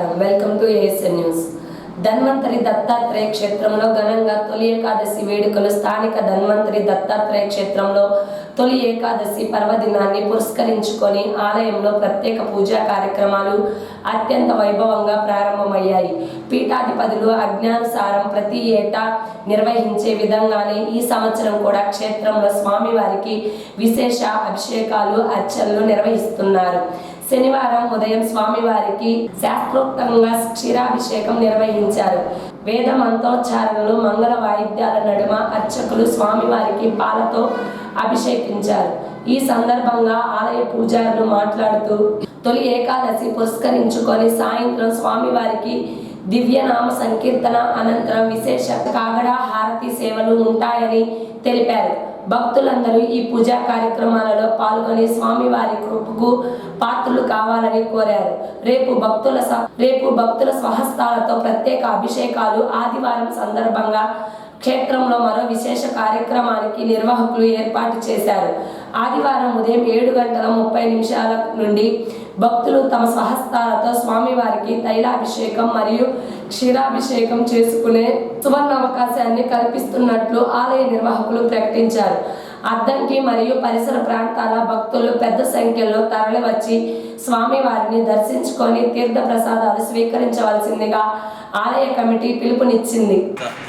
నమస్కారం. Welcome to ASN news. Dhanvantari Dattatreya క్షేత్రంలో ఘనంగా తొలి ఏకాదశి వేడుకలు. స్థానిక ధన్వంతరి దత్తాత్రేయ క్షేత్రంలో తొలి ఏకాదశి పర్వదినాన్ని పురస్కరించుకొని ఆలయంలో ప్రత్యేక పూజా కార్యక్రమాలు అత్యంత వైభవంగా ప్రారంభమయ్యాయి. పీఠాధిపతులు ఆజ్ఞానుసారం ప్రతి ఏటా నిర్వహించే విధంగానే ఈ సంవత్సరం కూడా క్షేత్రంలో స్వామివారికి విశేష అభిషేకాలు అర్చనలు నిర్వహిస్తున్నారు. శనివారం ఉదయం స్వామివారికి శాస్త్రోక్తంగా క్షీరాభిషేకం నిర్వహించారు. వేద మంత్రోచ్చారణలు, మంగళ వాయిద్యాల నడుమ అర్చకులు స్వామివారికి పాలతో అభిషేకించారు. ఈ సందర్భంగా ఆలయ పూజారులు మాట్లాడుతూ తొలి ఏకాదశి పురస్కరించుకొని సాయంత్రం స్వామివారికి దివ్యనామ సంకీర్తన అనంతరం విశేష కాగడ హారతి సేవలు ఉంటాయని తెలిపారు. భక్తులందరూ ఈ పూజా కార్యక్రమాలలో పాల్గొని స్వామివారి కృపకు పాత్రలు కావాలని కోరారు. రేపు భక్తుల స్వహస్తాలతో ప్రత్యేక అభిషేకాలు. ఆదివారం సందర్భంగా క్షేత్రంలో మరో విశేష కార్యక్రమానికి నిర్వాహకులు ఏర్పాటు చేశారు. ఆదివారం ఉదయం 7:30 నుండి భక్తులు తమ స్వహస్తాలతో స్వామివారికి తైలాభిషేకం మరియు క్షీరాభిషేకం చేసుకునే సువర్ణ అవకాశాన్ని కల్పిస్తున్నట్లు ఆలయ నిర్వాహకులు ప్రకటించారు. అద్దంకి మరియు పరిసర ప్రాంతాల భక్తులు పెద్ద సంఖ్యలో తరలివచ్చి స్వామివారిని దర్శించుకొని తీర్థ ప్రసాదాలు స్వీకరించవలసిందిగా ఆలయ కమిటీ పిలుపునిచ్చింది.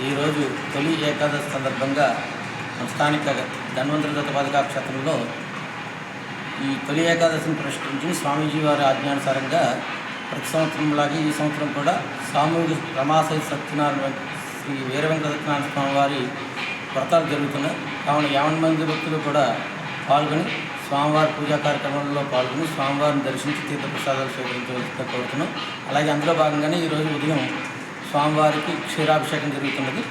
ఈరోజు తొలి ఏకాదశి సందర్భంగా స్థానిక ధన్వంతరి దత్తపాదికా క్షేత్రంలో ఈ తొలి ఏకాదశిని పురస్కరించి స్వామీజీ వారి ఆజ్ఞానుసారంగా ప్రతి సంవత్సరంలాగే ఈ సంవత్సరం కూడా సామూహిక రమాసై సత్యనారాయణ శ్రీ వీర వెంకట సత్యనారాయణ స్వామి వారి వ్రతాలు జరుగుతున్నాయి. కావున 50 మంది భక్తులు కూడా పాల్గొని స్వామివారి పూజా కార్యక్రమంలో పాల్గొని స్వామివారిని దర్శించి తీర్థప్రసాదాలు స్వీకరించవలసిందిగా కోరుతున్నాం. అలాగే అందులో భాగంగానే ఈరోజు ఉదయం స్వామివారికి క్షీరాభిషేకం జరుగుతున్నది.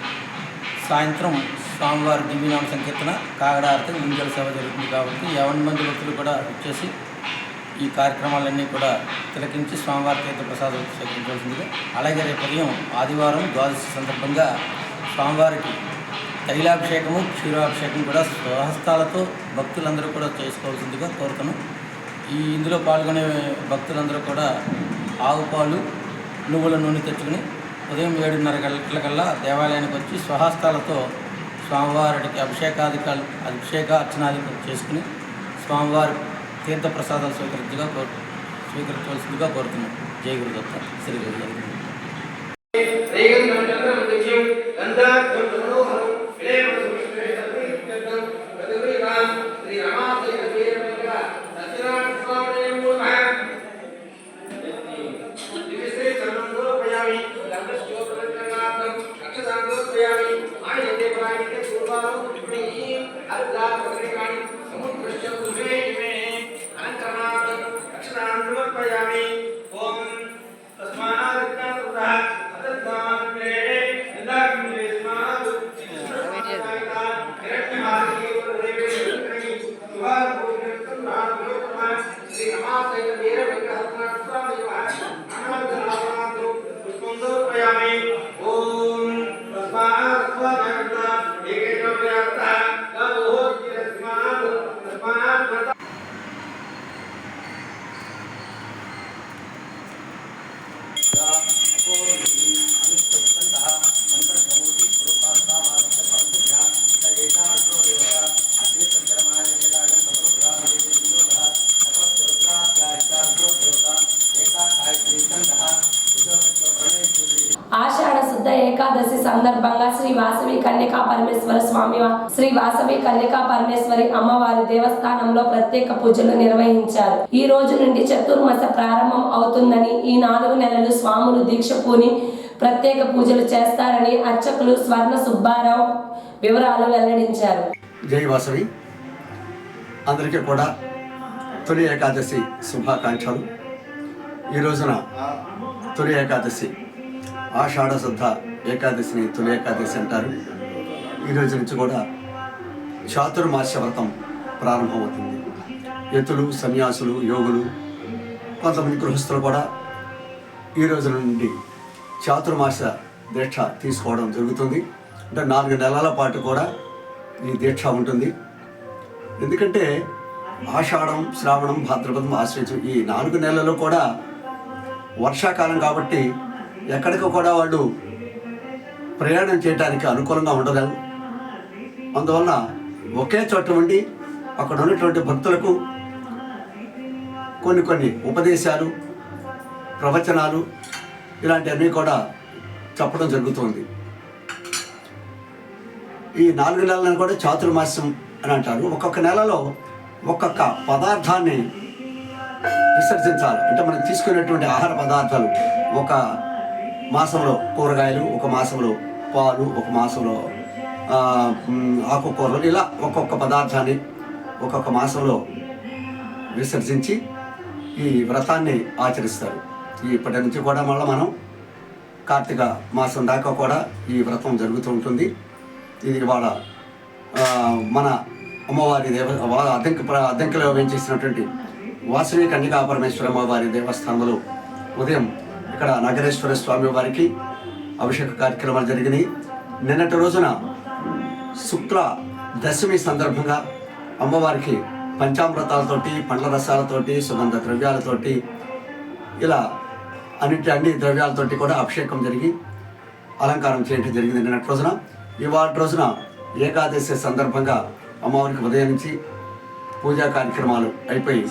సాయంత్రం స్వామివారి దివ్యనామ సంకీర్తన, కాగడారతి, ముంజల సేవ జరుగుతుంది. కాబట్టి 50 మంది భక్తులు కూడా వచ్చేసి ఈ కార్యక్రమాలన్నీ కూడా తిలకించి స్వామివారి తీర్థప్రసాదాలు స్వీకరించవలసిందిగా. అలాగే రేపు ఉదయం ఆదివారం ద్వాదశి సందర్భంగా స్వామివారికి తైలాభిషేకము, క్షీరాభిషేకం కూడా స్వహస్తాలతో భక్తులందరూ కూడా చేసుకోవాల్సిందిగా కోరుతున్నాం. ఇందులో పాల్గొనే భక్తులందరూ కూడా ఆవు పాలు, నువ్వుల నూనె తెచ్చుకుని ఉదయం 7:30 గంటలకల్లా దేవాలయానికి వచ్చి స్వహస్తాలతో స్వామివారికి అభిషేకార్చనాలు చేసుకుని స్వామివారి తీర్థప్రసాదాలు స్వీకరించవలసిందిగా కోరుతున్నాం. జై గురుదత్త. శ్రీ గురుదత్త. ఆషాఢ శుద్ధ ఏకాదశి సందర్భంగా శ్రీ వాసవి కన్యకా పరమేశ్వరి అమ్మవారి దేవస్థానంలో ప్రత్యేక పూజలు నిర్వహించారు. ఈ రోజు నుండి చతుర్మాస ప్రారంభం అవుతుందని, ఈ 4 నెలలు స్వాములు దీక్ష పూని ప్రత్యేక పూజలు చేస్తారని అర్చకులు స్వర్ణ సుబ్బారావు వివరాలు వెల్లడించారు. జై వాసవి. అందరికీ కూడా తొలి ఏకాదశి శుభాకాంక్షలు. ఈ రోజున తొలి ఏకాదశి, ఆషాఢ శుద్ధ ఏకాదశిని తొలి ఏకాదశి అంటారు. ఈ రోజు నుంచి కూడా చాతుర్మాస వ్రతం ప్రారంభమవుతుంది. యతులు, సన్యాసులు, యోగులు, కొంతమంది గృహస్థులు కూడా ఈ రోజు నుండి చాతుర్మాస దీక్ష తీసుకోవడం జరుగుతుంది. అంటే 4 నెలల పాటు కూడా ఈ దీక్ష ఉంటుంది. ఎందుకంటే ఆషాఢం, శ్రావణం, భాద్రపదం, ఆశ్వయుజం ఈ 4 నెలలు కూడా వర్షాకాలం కాబట్టి ఎక్కడికి కూడా వాళ్ళు ప్రయాణం చేయడానికి అనుకూలంగా ఉండదు. అందువలన ఒకే చోట ఉండి అక్కడ ఉన్నటువంటి భక్తులకు కొన్ని ఉపదేశాలు, ప్రవచనాలు ఇలాంటివన్నీ కూడా చెప్పడం జరుగుతుంది. ఈ 4 నెలలను కూడా చాతుర్మాస్యం అని అంటారు. ఒక్కొక్క నెలలో ఒక్కొక్క పదార్థాన్ని విసర్జించాలి. అంటే మనం తీసుకునేటువంటి ఆహార పదార్థాలు ఒక మాసంలో కూరగాయలు, ఒక మాసంలో పాలు, ఒక మాసంలో ఆకుకూరలు, ఇలా ఒక్కొక్క పదార్థాన్ని ఒక్కొక్క మాసంలో విసర్జించి ఈ వ్రతాన్ని ఆచరిస్తారు. ఇప్పటి నుంచి కూడా మళ్ళీ మనం కార్తీక మాసం దాకా కూడా ఈ వ్రతం జరుగుతూ ఉంటుంది. ఇది వాళ్ళ మన అమ్మవారి అద్దెంకిలో వేయించేసినటువంటి వాసవి కన్యకా పరమేశ్వర అమ్మవారి దేవస్థానంలో ఉదయం ఇక్కడ నగరేశ్వర స్వామి వారికి అభిషేక కార్యక్రమాలు జరిగినాయి. నిన్నటి రోజున శుక్ల దశమి సందర్భంగా అమ్మవారికి పంచామృతాలతోటి, పండ్ల రసాలతోటి, సుగంధ ద్రవ్యాలతోటి, ఇలా అన్ని ద్రవ్యాలతోటి కూడా అభిషేకం జరిగి అలంకారం చేయడం జరిగింది నిన్నటి రోజున. ఇవాళ రోజున ఏకాదశి సందర్భంగా అమ్మవారికి ఉదయం నుంచి పూజా కార్యక్రమాలు అయిపోయి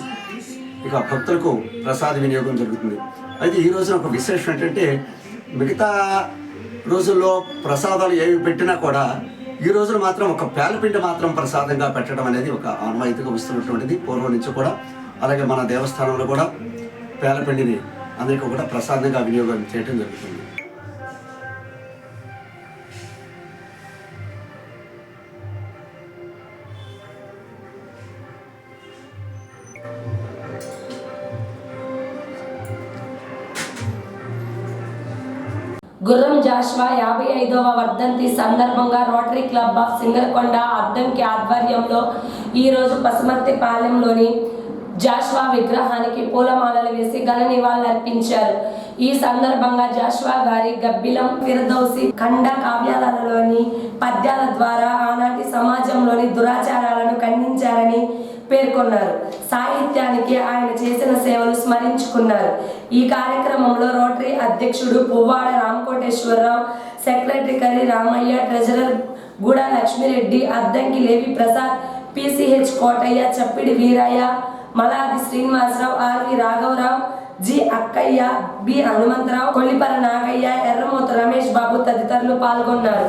ఇక భక్తులకు ప్రసాద వినియోగం జరుగుతుంది. అయితే ఈ రోజున ఒక విశేషం ఏంటంటే, మిగతా రోజుల్లో ప్రసాదాలు ఏవి పెట్టినా కూడా ఈ రోజున మాత్రం ఒక పేలపిండి మాత్రం ప్రసాదంగా పెట్టడం అనేది ఒక ఆనవాయితీగా వస్తున్నటువంటిది పూర్వం నుంచి కూడా. అలాగే మన దేవస్థానంలో కూడా పేలపిండిని అందరికీ కూడా ప్రసాదంగా వినియోగం చేయడం జరుగుతుంది. గుర్రం జాషువా 55వ వర్ధంతి సందర్భంగా rotary club of Singarakonda Addanki ఆధ్వర్యంలో ఈరోజు పసుమర్తిపాలెంలోని జాషువా విగ్రహానికి పూలమాలలు వేసి ఘన నివాళులర్పించారు. ఈ సందర్భంగా జాషువా గారి గబ్బిలం, ఫిర్దౌసి ఖండ కావ్యాలలోని పద్యాల ద్వారా ఆనాటి సమాజంలోని దురాచారాలను ఖండించారని పేర్కొన్నారు. సాహిత్యానికి ఆయన చేసిన సేవలు స్మరించుకున్నారు. ఈ కార్యక్రమంలో రోటరీ అధ్యక్షుడు Puvvada Ramakoteswararao, secretary Karri Ramaiah, treasurer Guda Lakshmireddy, Addanki Levi Prasad, PCH Kotaiah, Chappidi Veeraiah, Maladi Srinivasarao, RV రాఘవరావు, జి అక్కయ్య, బి హనుమంతరావు, కొల్లిపర నాగయ్య, ఎర్రమోతు రమేష్ బాబు తదితరులు పాల్గొన్నారు.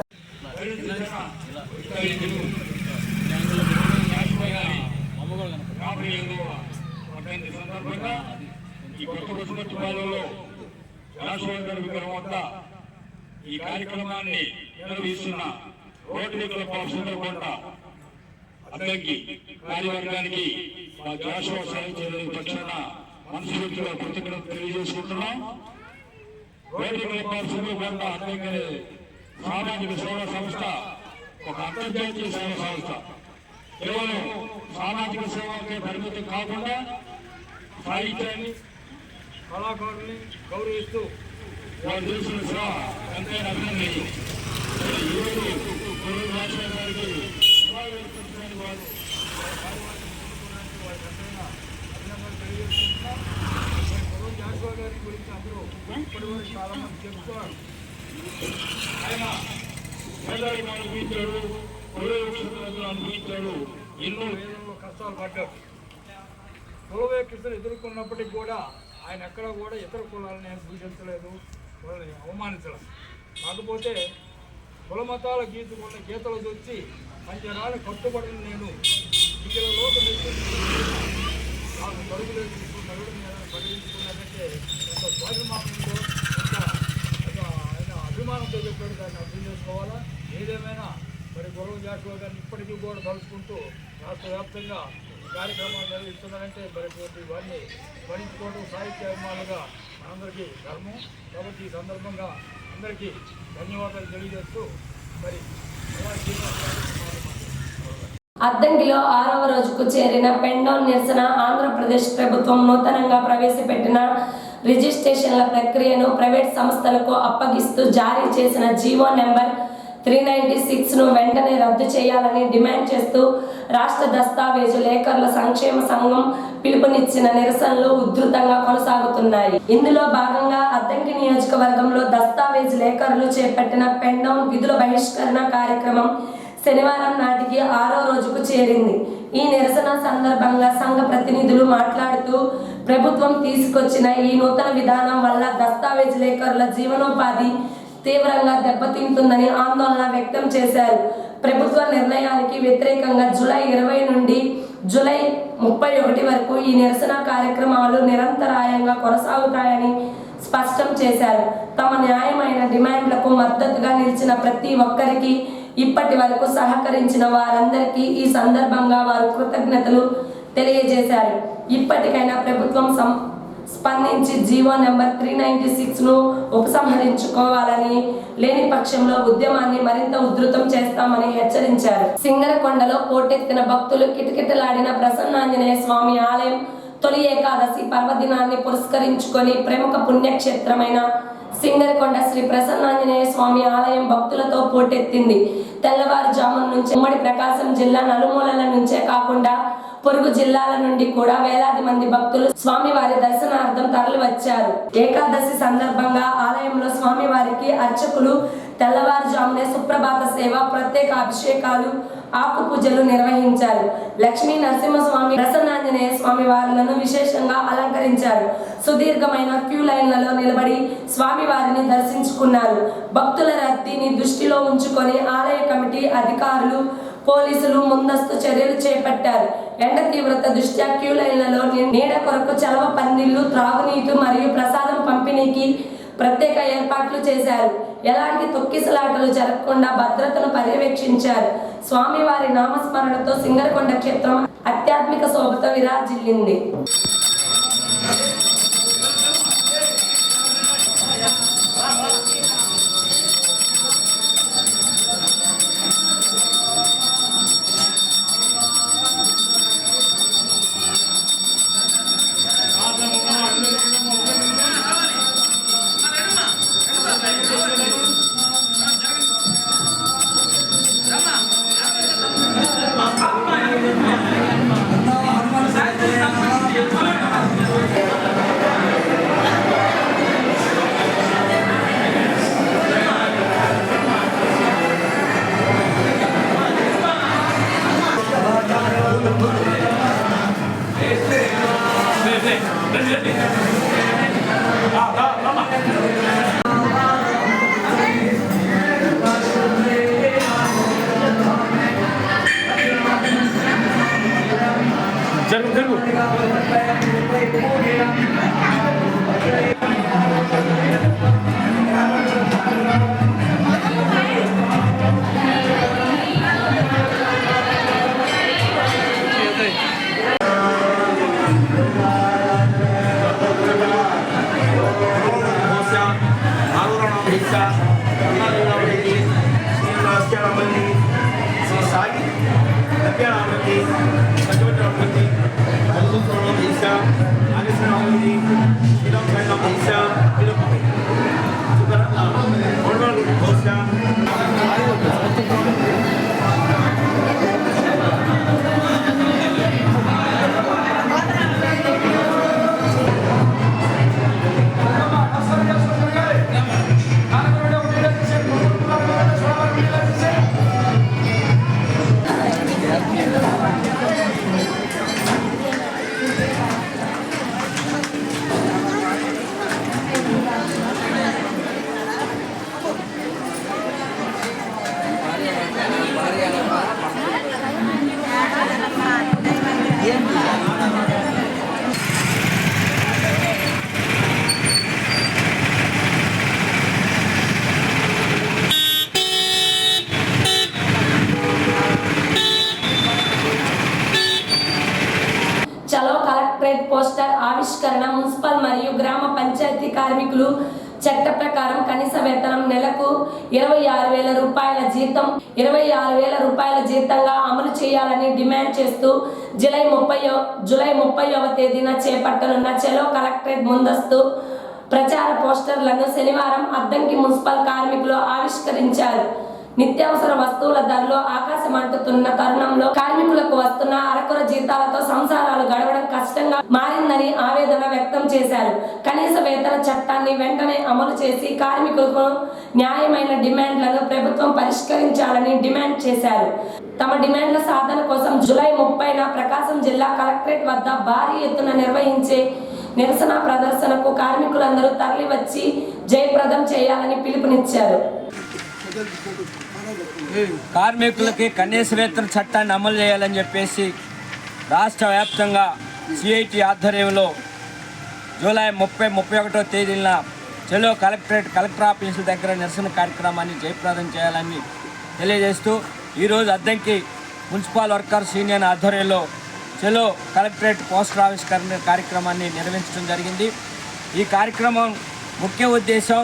ఈ కార్యక్రమాన్ని నిర్వహిస్తున్న rotary club of Singarakonda Addanki కార్యవర్గానికి మా జాషువా సాహిత్య పక్షాన మనస్ఫూర్తిగా కృతజ్ఞతలు తెలియజేసుకుంటున్నాం. Rotary club of Singarakonda Addanki సామాజిక సేవా సంస్థ ఒక అంతర్జాతీయ సేవా సంస్థ. కేవలం సామాజిక సేవలకే పరిమితం కాకుండా సాహిత్యాన్ని, కళాకారుల్ని గౌరవిస్తూ వారు చేసిన సేవ ఎంతైనా అభినందనీయం. ఈరోజు గురువు రాజశేఖర గారికి వారు గురువు జాషువా గారి గురించి అందరూ ఇప్పటివరకు చాలా మంది చెప్తున్నారు. ఆయన పేదరికం అనుభవించాడు, కులవృక్షాలను అనుభవించాడు, ఎన్నో వేదంలో కష్టాలు పడ్డాడు. కులవేక్షతలు ఎదుర్కొన్నప్పటికీ కూడా ఆయన ఎక్కడ కూడా ఇతర కులాలని దూషించలేదు, వాళ్ళని అవమానించలేదు. కాకపోతే కుల మతాల గీతలు వచ్చి పంచరాలు కట్టుబడిన నేను ఇక్కడ లోటు నాకు పరుగులు పడిగించుకున్నట్టే ఎంత స్వాభిమానంతో ఆయన అభిమానంతో చెప్పాడు. దాన్ని అర్థం చేసుకోవాలా. ఏదేమైనా మరి గురువు జాషువా గారిని ఇప్పటికీ కూడా తలుచుకుంటూ రాష్ట్ర వ్యాప్తంగా కార్యక్రమాలు నిర్వహిస్తున్నారంటే మరి వారిని స్మరించుకోవడం సాహిత్య అభిమానులుగా మనందరికీ ధర్మం. కాబట్టి ఈ సందర్భంగా అందరికీ ధన్యవాదాలు తెలియజేస్తూ మరి అద్దంకిలో 6వ రోజుకు చేరిన పెండౌన్ నిరసన ఆంధ్రప్రదేశ్ ప్రభుత్వం నూతనంగా ప్రవేశపెట్టిన రిజిస్ట్రేషన్ల ప్రక్రియను ప్రైవేట్ సంస్థలకు అప్పగిస్తూ జారీ చేసిన జీవో నెంబర్ 396ను వెంటనే రద్దు చేయాలని డిమాండ్ చేస్తూ రాష్ట్ర దస్తావేజు లేఖర్ల సంక్షేమ సంఘం పిలుపునిచ్చిన నిరసనలు ఉధృతంగా కొనసాగుతున్నాయి. ఇందులో భాగంగా అద్దంకి నియోజకవర్గంలో దస్తావేజు లేఖర్లు చేపట్టిన పెన్ డౌన్ విధుల బహిష్కరణ కార్యక్రమం శనివారం నాటికి 6వ రోజుకు చేరింది. ఈ నిరసన సందర్భంగా సంఘ ప్రతినిధులు మాట్లాడుతూ ప్రభుత్వం తీసుకొచ్చిన ఈ నూతన విధానం వల్ల దస్తావేజు లేఖరుల జీవనోపాధి తీవ్రంగా దెబ్బతింటుందని ఆందోళన వ్యక్తం చేశారు. ప్రభుత్వ నిర్ణయానికి వ్యతిరేకంగా జూలై 20 నుండి జూలై 31 వరకు ఈ నిరసన కార్యక్రమాలు నిరంతరాయంగా కొనసాగుతాయని స్పష్టం చేశారు. తమ న్యాయమైన డిమాండ్లకు మద్దతుగా నిలిచిన ప్రతి ఒక్కరికి, ఇప్పటి వరకు సహకరించిన వారందరికీ ఈ సందర్భంగా వారు కృతజ్ఞతలు తెలియజేశారు. ఇప్పటికైనా ప్రభుత్వం స్పందించి జీవో నెంబర్ 396ను ఉపసంహరించుకోవాలని, లేని పక్షంలో ఉద్యమాన్ని మరింత ఉధృతం చేస్తామని హెచ్చరించారు. సింగరకొండలో పోటెత్తిన భక్తులు కిటకిటలాడిన ప్రసన్నాంజనేయ స్వామి ఆలయం తొలి ఏకాదశి పర్వదినాన్ని పురస్కరించుకొని ప్రముఖ పుణ్యక్షేత్రమైన సింగరకొండ శ్రీ ప్రసన్నాంజనేయ స్వామి ఆలయం భక్తులతో పోటెత్తింది. తెల్లవారుజామున నుంచి ఉమ్మడి ప్రకాశం జిల్లా నలుమూలల నుంచే కాకుండా పొరుగు జిల్లాల నుండి కూడా వేలాది మంది భక్తులు స్వామివారి దర్శనార్థం తరలి వచ్చారు. ఏకాదశి సందర్భంగా ఆలయంలో స్వామివారికి అర్చకులు తెల్లవారుజామునే సుప్రభాత సేవ, ప్రత్యేక అభిషేకాలు, ఆకు పూజలు నిర్వహించారు. లక్ష్మీ నరసింహస్వామి, ప్రసన్నాంజనేయ స్వామి వారులను విశేషంగా అలంకరించారు. సుదీర్ఘమైన క్యూ లైన్లలో నిలబడి స్వామివారిని దర్శించుకున్నారు. భక్తుల రద్దీని దృష్టిలో ఉంచుకొని ఆలయ కమిటీ అధికారులు, పోలీసులు ముందస్తు చర్యలు చేపట్టారు. ఎండ తీవ్రత దృష్ట్యా క్యూ లైన్లలో నీడ కొరకు చలవ పందిళ్లు, త్రాగునీటి మరియు ప్రసాదం పంపిణీకి ప్రత్యేక ఏర్పాట్లు చేశారు. ఎలాంటి తొక్కిసలాటలు జరగకుండా భద్రతను పర్యవేక్షించారు. స్వామివారి నామస్మరణతో సింగరకొండ క్షేత్రం ఆధ్యాత్మిక శోభతో విరాజిల్లింది. పోస్టర్ ఆవిష్కరణ, మున్సిపల్ మరియు గ్రామ పంచాయతీ కార్మికులు చట్ట ప్రకారం కనీస వేతనం నెలకు 26,000 రూపాయల జీతం 26,000 రూపాయల జీతంగా అమలు చేయాలని డిమాండ్ చేస్తూ జూలై 30వ తేదీన చేపట్టనున్న చలో కలెక్టరేట్ ముందస్తు ప్రచార పోస్టర్లను శనివారం అద్దంకి మున్సిపల్ కార్మికులు ఆవిష్కరించారు. నిత్యావసర వస్తువుల ధరలు ఆకాశం అంటుతున్న తరుణంలో కార్మికులకు వస్తున్న అరకొర జీతాలతో సంసారాలు గడవడం కష్టంగా మారిందని ఆవేదన వ్యక్తం చేశారు. కనీస వేతన చట్టాన్ని వెంటనే అమలు చేసి కార్మికులకు న్యాయమైన డిమాండ్లను ప్రభుత్వం పరిష్కరించాలని డిమాండ్ చేశారు. తమ డిమాండ్ల సాధన కోసం జూలై 30న ప్రకాశం జిల్లా కలెక్టరేట్ వద్ద భారీ ఎత్తున నిర్వహించే నిరసన ప్రదర్శనకు కార్మికులందరూ తరలి వచ్చి జయప్రదం చేయాలని పిలుపునిచ్చారు. కార్మికులకి కనీస వేతన చట్టాన్ని అమలు చేయాలని చెప్పేసి రాష్ట్ర వ్యాప్తంగా సిఐటి ఆధ్వర్యంలో జూలై 30-31 తేదీన చెలో కలెక్టర్ ఆఫీసుల దగ్గర నిరసన కార్యక్రమాన్ని జయప్రదం చేయాలని తెలియజేస్తూ ఈరోజు అద్దంకి మున్సిపల్ వర్కర్స్ యూనియన్ ఆధ్వర్యంలో చెలో కలెక్టరేట్ పోస్టర్ ఆవిష్కరణ కార్యక్రమాన్ని నిర్వహించడం జరిగింది. ఈ కార్యక్రమం ముఖ్య ఉద్దేశం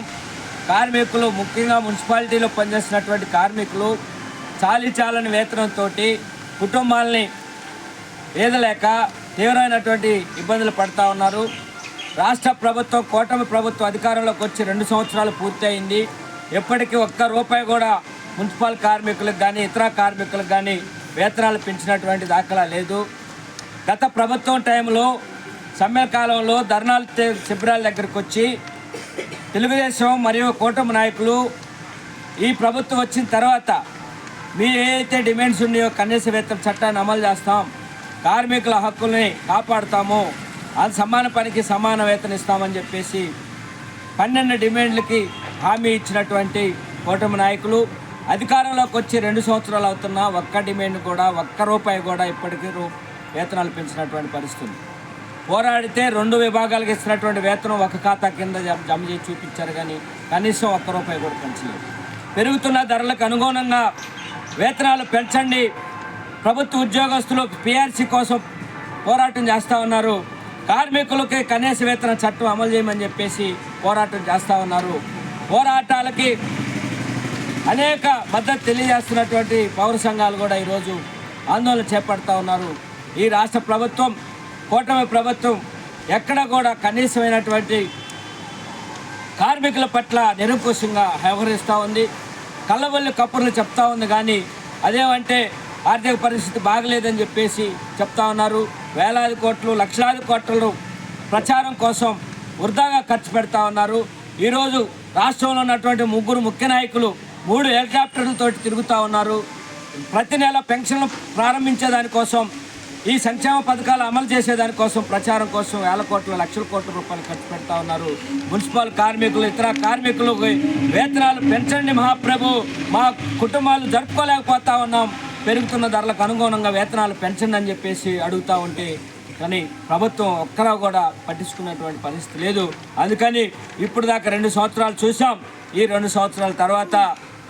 కార్మికులు, ముఖ్యంగా మున్సిపాలిటీలో పనిచేస్తున్నటువంటి కార్మికులు చాలని వేతనంతో కుటుంబాలని ఏదలేక తీవ్రమైనటువంటి ఇబ్బందులు పడుతూ ఉన్నారు. రాష్ట్ర ప్రభుత్వం, కూటమి ప్రభుత్వం అధికారంలోకి వచ్చి 2 సంవత్సరాలు పూర్తయింది. ఎప్పటికీ ఒక్క రూపాయి కూడా మున్సిపల్ కార్మికులకు కానీ ఇతర కార్మికులకు కానీ వేతనాలు పెంచినటువంటి దాఖలా లేదు. గత ప్రభుత్వం టైంలో సమ్మె కాలంలో ధర్నాలు శిబిరాల దగ్గరకు వచ్చి తెలుగుదేశం మరియు కూటమి నాయకులు ఈ ప్రభుత్వం వచ్చిన తర్వాత మీ ఏదైతే డిమాండ్స్ ఉన్నాయో కనీస వేతన చట్టాన్ని అమలు చేస్తాం, కార్మికుల హక్కుల్ని కాపాడుతాము, అది సమాన పనికి సమాన వేతనం ఇస్తామని చెప్పేసి 12 డిమాండ్లకి హామీ ఇచ్చినటువంటి కూటమి నాయకులు అధికారంలోకి వచ్చి 2 సంవత్సరాలు అవుతున్నా ఒక్క డిమాండ్ కూడా, ఒక్క రూపాయి కూడా ఇప్పటికీ వేతనాలు పెంచినటువంటి పరిస్థితి. పోరాడితే 2 విభాగాలకు ఇచ్చినటువంటి వేతనం ఒక ఖాతా కింద జమ చేసి చూపించారు, కానీ కనీసం ఒక్క రూపాయి కూడా పెంచలేదు. పెరుగుతున్న ధరలకు అనుగుణంగా వేతనాలు పెంచండి, ప్రభుత్వ ఉద్యోగస్తులు పిఆర్సీ కోసం పోరాటం చేస్తూ ఉన్నారు, కార్మికులకి కనీస వేతన చట్టం అమలు చేయమని చెప్పేసి పోరాటం చేస్తూ ఉన్నారు. పోరాటాలకి అనేక మద్దతు తెలియజేస్తున్నటువంటి పౌర సంఘాలు కూడా ఈరోజు ఆందోళన చేపడుతూ ఉన్నారు. ఈ రాష్ట్ర ప్రభుత్వం, కూటమి ప్రభుత్వం ఎక్కడ కూడా కనీసమైనటువంటి కార్మికుల పట్ల నిరంకుశంగా వ్యవహరిస్తూ ఉంది. కళ్ళబొల్లి కప్పుర్లు చెప్తా ఉంది, కానీ అదేమంటే ఆర్థిక పరిస్థితి బాగలేదని చెప్పేసి చెప్తా ఉన్నారు. వేలాది కోట్లు, లక్షలాది కోట్లు ప్రచారం కోసం వృధాగా ఖర్చు పెడతా ఉన్నారు. ఈరోజు రాష్ట్రంలో ఉన్నటువంటి 3 ముఖ్య నాయకులు 3 హెలికాప్టర్లతో తిరుగుతూ ఉన్నారు. ప్రతి నెల పెన్షన్లు ప్రారంభించేదానికోసం, ఈ సంక్షేమ పథకాలు అమలు చేసేదానికోసం, ప్రచారం కోసం వేల కోట్ల, లక్షల కోట్ల రూపాయలు ఖర్చు పెడతా ఉన్నారు. మున్సిపల్ కార్మికులు, ఇతర కార్మికులు వేతనాలు పెంచండి మహాప్రభు, మా కుటుంబాలు జరుపుకోలేకపోతా ఉన్నాం, పెరుగుతున్న ధరలకు అనుగుణంగా వేతనాలు పెంచండి అని చెప్పేసి అడుగుతూ ఉంటే కానీ ప్రభుత్వం ఒక్కరా కూడా పట్టించుకున్నటువంటి పరిస్థితి లేదు. అందుకని ఇప్పుడు దాకా 2 సంవత్సరాలు చూసాం. ఈ 2 సంవత్సరాల తర్వాత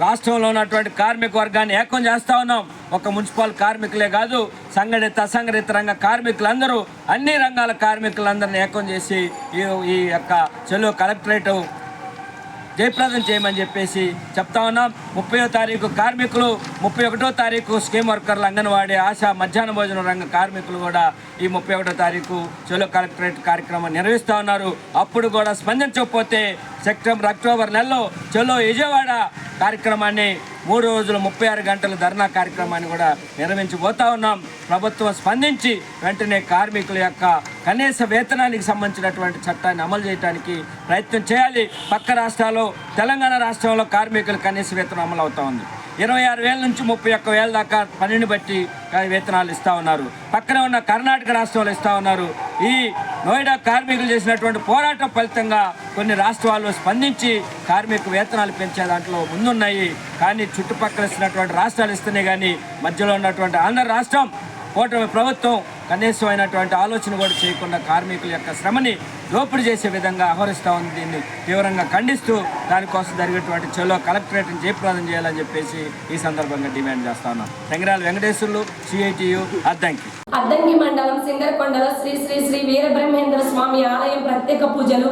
రాష్ట్రంలో ఉన్నటువంటి కార్మిక వర్గాన్ని ఏకం చేస్తూ ఉన్నాం. ఒక మున్సిపల్ కార్మికులే కాదు, సంఘటిత అసంఘటిత రంగ కార్మికులందరూ, అన్ని రంగాల కార్మికులందరినీ ఏకం చేసి ఈ యొక్క చెలో కలెక్టరేట్ జయప్రదం చేయమని చెప్పేసి చెప్తా ఉన్నాం. 30వ తారీఖు కార్మికులు, 31వ తారీఖు స్కీమ్ వర్కర్లు, అంగన్వాడీ, ఆశా, మధ్యాహ్న భోజన రంగ కార్మికులు కూడా ఈ 31వ తారీఖు చెలో కలెక్టరేట్ కార్యక్రమం నిర్వహిస్తూ ఉన్నారు. అప్పుడు కూడా స్పందించకపోతే సెప్టెంబర్, అక్టోబర్ నెలలో చెలో విజయవాడ కార్యక్రమాన్ని 3 రోజులు 36 గంటల ధర్నా కార్యక్రమాన్ని కూడా నిర్వహించబోతా ఉన్నాం. ప్రభుత్వం స్పందించి వెంటనే కార్మికుల యొక్క కనీస వేతనానికి సంబంధించినటువంటి చట్టాన్ని అమలు చేయడానికి ప్రయత్నం చేయాలి. పక్క రాష్ట్రాల్లో, తెలంగాణ రాష్ట్రంలో కార్మికుల కనీస వేతనం అమలు అవుతా ఉంది. 26,000 నుంచి 31,000 దాకా పనిని బట్టి వేతనాలు ఇస్తూ ఉన్నారు. పక్కన ఉన్న కర్ణాటక రాష్ట్రంలో ఇస్తూ ఉన్నారు. ఈ నోయిడా కార్మికులు చేసినటువంటి పోరాటం ఫలితంగా కొన్ని రాష్ట్రాలు స్పందించి కార్మిక వేతనాలు పెంచే దాంట్లో ముందున్నాయి. కానీ చుట్టుపక్కల ఇస్తున్నటువంటి రాష్ట్రాలు ఇస్తున్నాయి, కానీ మధ్యలో ఉన్నటువంటి ఆంధ్ర రాష్ట్రం, కూటమి ప్రభుత్వం కనీసమైనటువంటి ఆలోచన కూడా చేయకుండా కార్మికుల యొక్క శ్రమని దోపిడీ చేసే విధంగా వ్యవహరిస్తూ ఉంది. దీన్ని తీవ్రంగా ఖండిస్తూ దానికోసం జరిగేటువంటి చెలో కలెక్టరేట్ని జయప్రదం చేయాలని చెప్పేసి ఈ సందర్భంగా డిమాండ్ చేస్తా ఉన్నాం. తెంగరాల వెంకటేశ్వర్లు, సిఐటియు, అద్దంకి. అద్దంకి మండలం సింగరకొండలో శ్రీ శ్రీ శ్రీ వీరబ్రహ్మేంద్ర స్వామి ఆలయం ప్రత్యేక పూజలు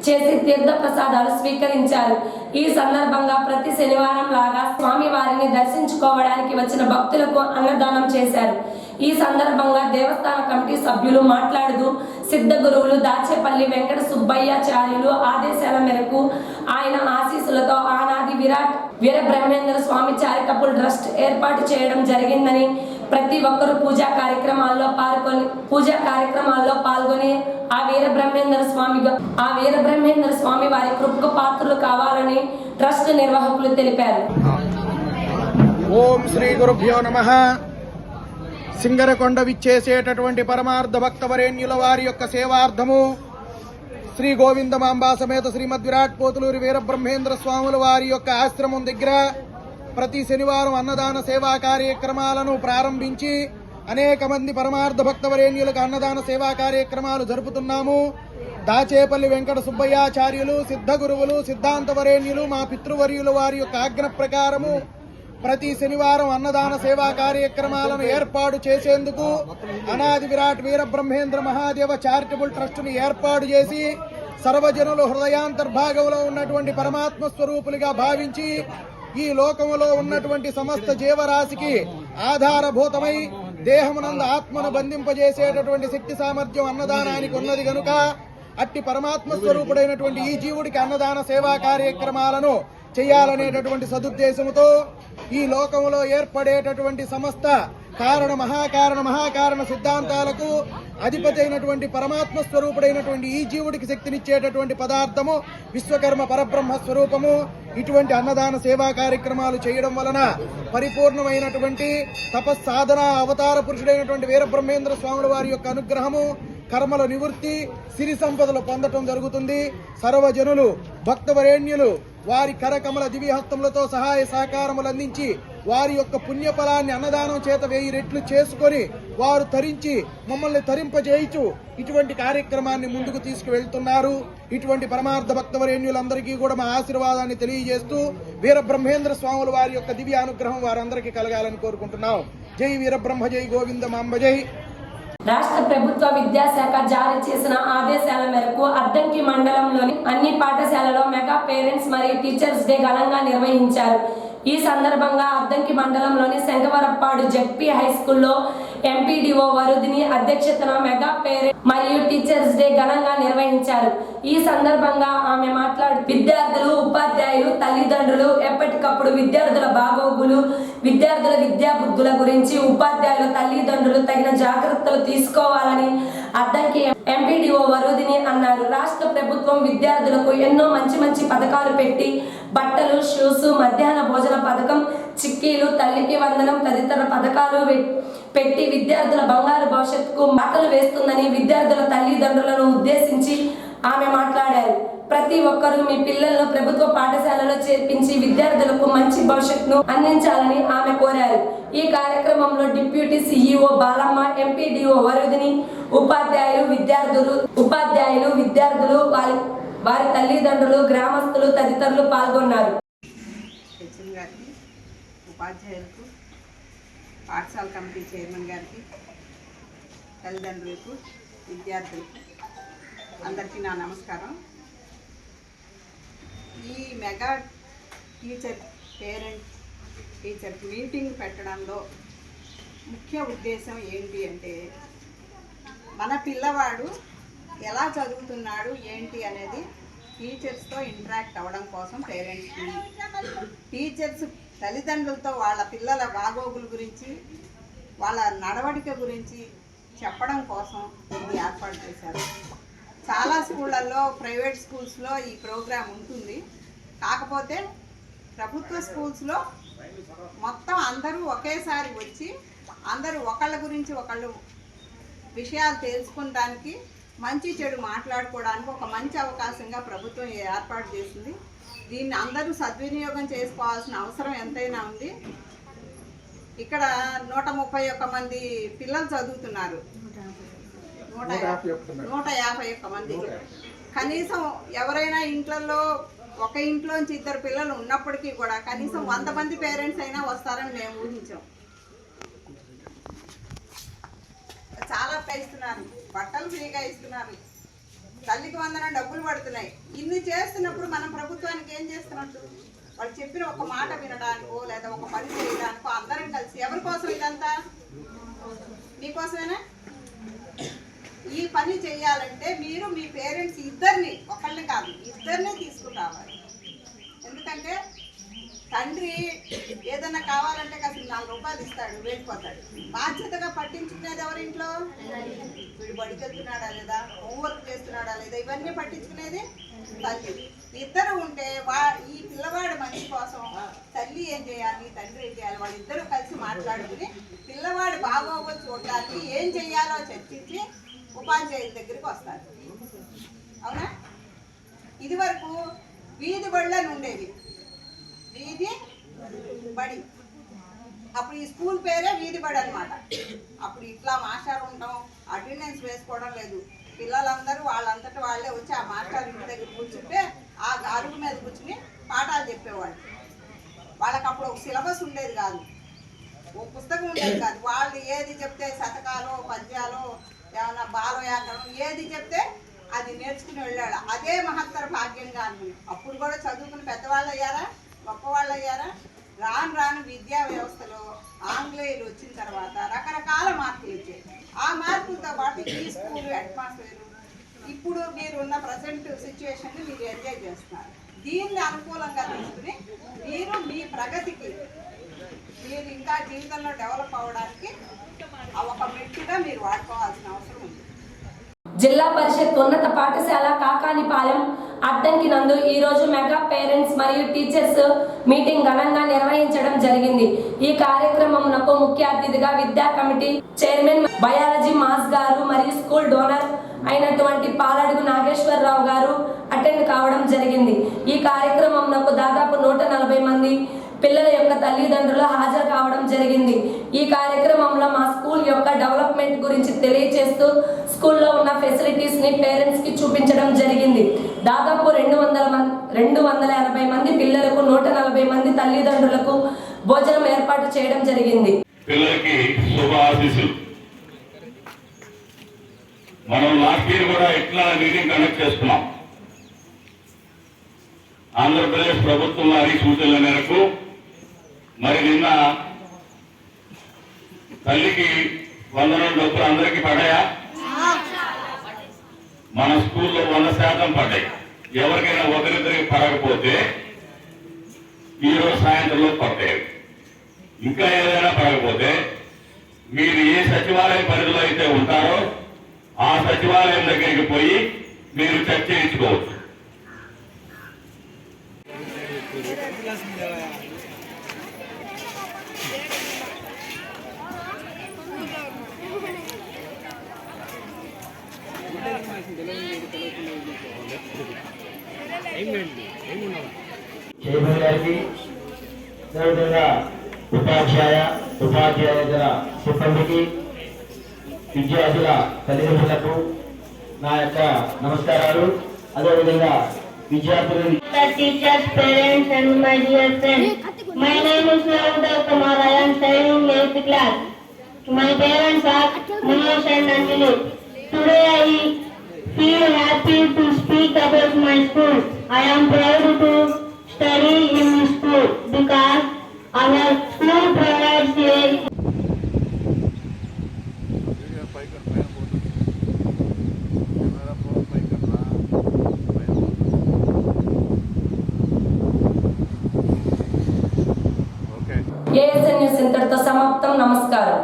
చేసి తీర్థ ప్రసాదాలు స్వీకరించారు. ఈ సందర్భంగా ప్రతి శనివారం లాగా స్వామి వారిని దర్శించుకోవడానికి వచ్చిన భక్తులకు అన్నదానం చేశారు. ఈ సందర్భంగా దేవస్థాన కమిటీ సభ్యులు మాట్లాడుతూ సిద్ధ గురువులు దాచేపల్లి వెంకట సుబ్బయ్యాచార్యులు ఆదేశాల మేరకు ఆయన ఆశీస్సులతో ఆనాది విరాట్ వీర బ్రహ్మేంద్ర స్వామి చారిటబుల్ ట్రస్ట్ ఏర్పాటు చేయడం జరిగిందని ప్రతి ఒక్కరూ పూజా కార్యక్రమాల్లో పాల్గొని ఆ వీర బ్రహ్మేంద్ర స్వామి వారి కృపకు పాత్రలు కావాలని ట్రస్ట్ నిర్వాహకులు తెలిపారు. ఓం శ్రీ గురుభ్యో నమః. సింగరకొండ విచ్చేసేటటువంటి పరమార్థ భక్తవరేణ్యుల వారి యొక్క సేవార్థము శ్రీ గోవిందమాంబా సమేత శ్రీమద్ విరాట్ పోతులూరి వీరబ్రహ్మేంద్ర స్వాముల వారి యొక్క ఆశ్రమం దగ్గర ప్రతి శనివారం అన్నదాన సేవా కార్యక్రమాలను ప్రారంభించి అనేక మంది పరమార్థ భక్తవరేణ్యులకు అన్నదాన సేవా కార్యక్రమాలు జరుపుతున్నాము. దాచేపల్లి వెంకట సుబ్బయ్యాచార్యులు, సిద్ధ గురువులు, సిద్ధాంతవరేణ్యులు, మా పితృవర్యులు వారి యొక్క ఆజ్ఞ ప్రకారము ప్రతి శనివారం అన్నదాన సేవా కార్యక్రమాలను ఏర్పాటు చేసేందుకు అనాది విరాట్ వీరబ్రహ్మేంద్ర మహాదేవ చారిటబుల్ ట్రస్టును ఏర్పాటు చేసి సర్వజనులు హృదయాంతర్భాగంలో ఉన్నటువంటి పరమాత్మ స్వరూపులుగా భావించి ఈ లోకములో ఉన్నటువంటి సమస్త జీవరాశికి ఆధారభూతమై దేహమునందు ఆత్మను బంధింపజేసేటటువంటి శక్తి సామర్థ్యం అన్నదానానికి ఉన్నది గనుక అట్టి పరమాత్మ స్వరూపుడైనటువంటి ఈ జీవుడికి అన్నదాన సేవా కార్యక్రమాలను చేయాలనేటటువంటి సదుద్దేశంతో ఈ లోకంలో ఏర్పడేటటువంటి సమస్త మహాకారణ సిద్ధాంతాలకు అధిపతి అయినటువంటి పరమాత్మ స్వరూపుడైనటువంటి ఈ జీవుడికి శక్తినిచ్చేటటువంటి పదార్థము విశ్వకర్మ పరబ్రహ్మ స్వరూపము. ఇటువంటి అన్నదాన సేవా కార్యక్రమాలు చేయడం వలన పరిపూర్ణమైనటువంటి తపస్సాధన అవతార పురుషుడైనటువంటి వీరబ్రహ్మేంద్ర స్వాముల వారి యొక్క అనుగ్రహము, కర్మల నివృత్తి, సిరి సంపదలు పొందటం జరుగుతుంది. సర్వజనులు భక్తవరేణ్యులు వారి కరకమల దివ్యహస్తములతో సహాయ సహకారములు అందించి వారి యొక్క పుణ్యఫలాన్ని అన్నదానం చేత 1000 రెట్లు చేసుకొని వారు తరించి మమ్మల్ని తరింపజేయచ్చు ఇటువంటి కార్యక్రమాన్ని ముందుకు తీసుకువెళ్తున్నారు. ఇటువంటి పరమార్థ భక్తవరేణ్యులందరికీ కూడా మా ఆశీర్వాదాన్ని తెలియజేస్తూ వీరబ్రహ్మేంద్ర స్వాముల వారి యొక్క దివ్య అనుగ్రహం వారందరికీ కలగాలని కోరుకుంటున్నాం. జై వీరబ్రహ్మ, జై గోవిందమాంబ జై. రాష్ట్ర ప్రభుత్వ విద్యాశాఖ జారీ చేసిన ఆదేశాల మేరకు అద్దంకి మండలంలోని అన్ని పాఠశాలలో మెగా పేరెంట్స్ మరియు టీచర్స్ డే ఘనంగా నిర్వహించారు. ఈ సందర్భంగా అద్దంకి మండలంలోని శంకవరప్పాడు జెడ్పీ హై స్కూల్లో ఎంపీడీఓ వరుదిని అధ్యక్షతన మెగా పేరెంట్ మరియు టీచర్స్ డే ఘనంగా నిర్వహించారు. ఈ సందర్భంగా ఆమె మాట్లాడుతూ విద్యార్థులు, ఉపాధ్యాయులు, తల్లిదండ్రులు ఎప్పటికప్పుడు విద్యార్థుల బాగోగులు, విద్యార్థుల విద్యాబుద్ధుల గురించి ఉపాధ్యాయులు, తల్లిదండ్రులు తగిన జాగ్రత్తలు తీసుకోవాలని అద్దంకి ఎంపీడీఓ వరుదిని అన్నారు. రాష్ట్ర ప్రభుత్వం విద్యార్థులకు ఎన్నో మంచి పథకాలు పెట్టి బట్టలు, షూస్, మధ్యాహ్న భోజన పథకం, చిక్కీలు, తల్లికి వందనం తదితర పథకాలు పెట్టి విద్యార్థుల బంగారు భవిష్యత్తుకు బాటలు వేస్తుందని విద్యార్థుల తల్లిదండ్రులను ఉద్దేశించి ఆమె మాట్లాడారు. ప్రతి ఒక్కరూ మీ పిల్లలను ప్రభుత్వ పాఠశాలలో చేర్పించి విద్యార్థులకు మంచి భవిష్యత్తును అందించాలని ఆమె కోరారు. ఈ కార్యక్రమంలో డిప్యూటీ సీఈఓ బాలమ్మ, ఎంపీడీఓ వరుదిని, ఉపాధ్యాయులు, విద్యార్థులు, వారి తల్లిదండ్రులు, గ్రామస్తులు తదితరులు పాల్గొన్నారు. ఉపాధ్యాయులకు, పాఠశాల కమిటీ చైర్మన్ గారికి, తల్లిదండ్రులకు, విద్యార్థులకు అందరికీ నా నమస్కారం. ఈ మెగా టీచర్ మీటింగ్ పెట్టడంలో ముఖ్య ఉద్దేశం ఏంటి అంటే మన పిల్లవాడు ఎలా చదువుతున్నాడు ఏంటి అనేది టీచర్స్తో ఇంటరాక్ట్ అవ్వడం కోసం పేరెంట్స్కి, టీచర్స్ తల్లిదండ్రులతో వాళ్ళ పిల్లల బాగోగుల గురించి, వాళ్ళ నడవడిక గురించి చెప్పడం కోసం ఇది ఏర్పాటు చేశారు. చాలా స్కూళ్ళల్లో, ప్రైవేట్ స్కూల్స్లో ఈ ప్రోగ్రాం ఉంటుంది. కాకపోతే ప్రభుత్వ స్కూల్స్లో మొత్తం అందరూ ఒకేసారి వచ్చి అందరూ ఒకళ్ళ గురించి ఒకళ్ళు విషయాలు తెలుసుకోవడానికి, మంచి చెడు మాట్లాడుకోవడానికి ఒక మంచి అవకాశంగా ప్రభుత్వం ఏర్పాటు చేసింది. దీన్ని అందరూ సద్వినియోగం చేసుకోవాల్సిన అవసరం ఎంతైనా ఉంది. ఇక్కడ 131 మంది పిల్లలు చదువుతున్నారు. 151 మంది. కనీసం ఎవరైనా ఒక ఇంట్లోంచి 2 పిల్లలు ఉన్నప్పటికీ కూడా కనీసం 100 మంది పేరెంట్స్ అయినా వస్తారని మేము ఊహించాం. చాలా ఇస్తున్నారు, బట్టలు ఫ్రీగా ఇస్తున్నారు, తల్లికి వందనం డబ్బులు పడుతున్నాయి. ఇన్ని చేస్తున్నప్పుడు మనం ప్రభుత్వానికి ఏం చేస్తున్నట్టు? వాళ్ళు చెప్పిన ఒక మాట వినడానికో లేదా ఒక పని చేయడానికో అందరం కలిసి, ఎవరి కోసం ఇదంతా? మీకోసమేనా? ఈ పని చేయాలంటే మీరు మీ పేరెంట్స్ ఇద్దరిని, ఒకళ్ళని కాదు ఇద్దరిని తీసుకురావాలి. ఎందుకంటే తండ్రి ఏదన్నా కావాలంటే కాస్త 4 రూపాయలు ఇస్తాడు, వెళ్ళిపోతాడు. బాధ్యతగా పట్టించుకునేది ఎవరి ఇంట్లో? వీడు బడికి వెళ్తున్నాడా లేదా, హోంవర్క్ చేస్తున్నాడా లేదా, ఇవన్నీ పట్టించుకునేది తల్లి. ఇద్దరు ఉంటే ఈ పిల్లవాడి మంచి కోసం తల్లి ఏం చేయాలి, తండ్రి ఏం చేయాలి, వాళ్ళిద్దరూ కలిసి మాట్లాడుకుని పిల్లవాడి బాగోగులు చూడడానికి ఏం చెయ్యాలో చర్చించి ఉపాధ్యాయుల దగ్గరికి వస్తారు. అవునా? ఇది వరకు వీధి బళ్ళని ఉండేది, వీధి బడి. అప్పుడు ఈ స్కూల్ పేరే వీధి బడి అనమాట. అప్పుడు ఇట్లా మాస్టర్ ఉంటాం, అటెండెన్స్ వేసుకోవడం లేదు. పిల్లలందరూ వాళ్ళంతటా వాళ్ళే వచ్చి ఆ మాస్టర్ ఇంటి దగ్గర కూర్చుంటే ఆ అరుగు మీద కూర్చుని పాఠాలు చెప్పేవాళ్ళు. వాళ్ళకి అప్పుడు ఒక సిలబస్ ఉండేది కాదు, ఒక పుస్తకం ఉండేది కాదు. వాళ్ళు ఏది చెప్తే శతకాలు, పద్యాలు, ఏమన్నా బాలవ్యాకరణం ఏది చెప్తే అది నేర్చుకుని వెళ్ళాడు. అదే మహత్తర భాగ్యంగా అనుకుని అప్పుడు కూడా చదువుకుని పెద్దవాళ్ళు అయ్యారా, గొప్పవాళ్ళు అయ్యారా. రాను రాను విద్యా వ్యవస్థలో ఆంగ్లేయులు వచ్చిన తర్వాత రకరకాల మార్పులు వచ్చాయి. ఆ మార్పులతో పాటు ఈ స్కూల్ అట్మాస్ఫియర్ ఇప్పుడు మీరున్న ప్రజెంట్ సిచ్యువేషన్ని మీరు ఎంజాయ్ చేస్తున్నారు. దీన్ని అనుకూలంగా తీసుకుని మీరు మీ ప్రగతికి, మీరు ఇంకా జీవితంలో డెవలప్ అవ్వడానికి ఒక మెట్టుగా మీరు వాడుకోవాల్సిన అవసరం ఉంది. జిల్లా పరిషత్ ఉన్నత పాఠశాల కాకానిపాలెం అడ్డంకి నందు ఈరోజు మెగా పేరెంట్స్ మరియు టీచర్స్ మీటింగ్ ఘనంగా నిర్వహించడం జరిగింది. ఈ కార్యక్రమంకు ముఖ్య అతిథిగా విద్యా కమిటీ చైర్మన్ బయాలజీ మాస్ గారు మరియు స్కూల్ డోనర్ అయినటువంటి పాలడుగు నాగేశ్వరరావు గారు అటెండ్ కావడం జరిగింది. ఈ కార్యక్రమంకు దాదాపు 140 మంది పిల్లల యొక్క తల్లిదండ్రులు హాజరు కావడం జరిగింది. ఈ కార్యక్రమంలో మా స్కూల్ యొక్క డెవలప్మెంట్ గురించి తెలియజేస్తూ స్కూల్లో ఉన్న ఫెసిలిటీస్ ని పేరెంట్స్ కి చూపించడం జరిగింది. దాదాపు 280 మంది పిల్లలకు 140 మంది తల్లిదండ్రులకు భోజనం ఏర్పాటు చేయడం జరిగింది. పిల్లలకి శుభ ఆశీస్సులు. మనం లాస్ట్ ఇయర్ కూడా ఇట్లా మీటింగ్ కండక్ట్ చేసుకున్నాం. ఆంధ్రప్రదేశ్ ప్రభుత్వం వారి సూచనల మేరకు మరి నిన్న తల్లికి వందనం డబ్బులు అందరికీ పడ్డాయా? మన స్కూల్లో 100% పడ్డాయి. ఎవరికైనా ఒకరిద్దరికి పడకపోతే ఈరోజు సాయంత్రంలో పడతాయి. ఇంకా ఏదైనా పడకపోతే మీరు ఏ సచివాలయం పరిధిలో అయితే ఉంటారో ఆ సచివాలయం దగ్గరికి పోయి మీరు చర్చించుకోవచ్చు. చైర్మన్ గారికి, అదేవిధంగా ఉపాధ్యాయేతర సిబ్బందికి, విద్యార్థుల తల్లిదండ్రులకు నా యొక్క నమస్కారాలు. అదేవిధంగా విద్యార్థులు, teachers, parents and my dear friends. My name is Navda Kumar. I am studying 8th class. My parents are Munesh and Anjali. Today I feel happy to speak about my school. I am proud to study in this school because our school provides a ASN news ఇంతటితో సమాప్తం. నమస్కారం.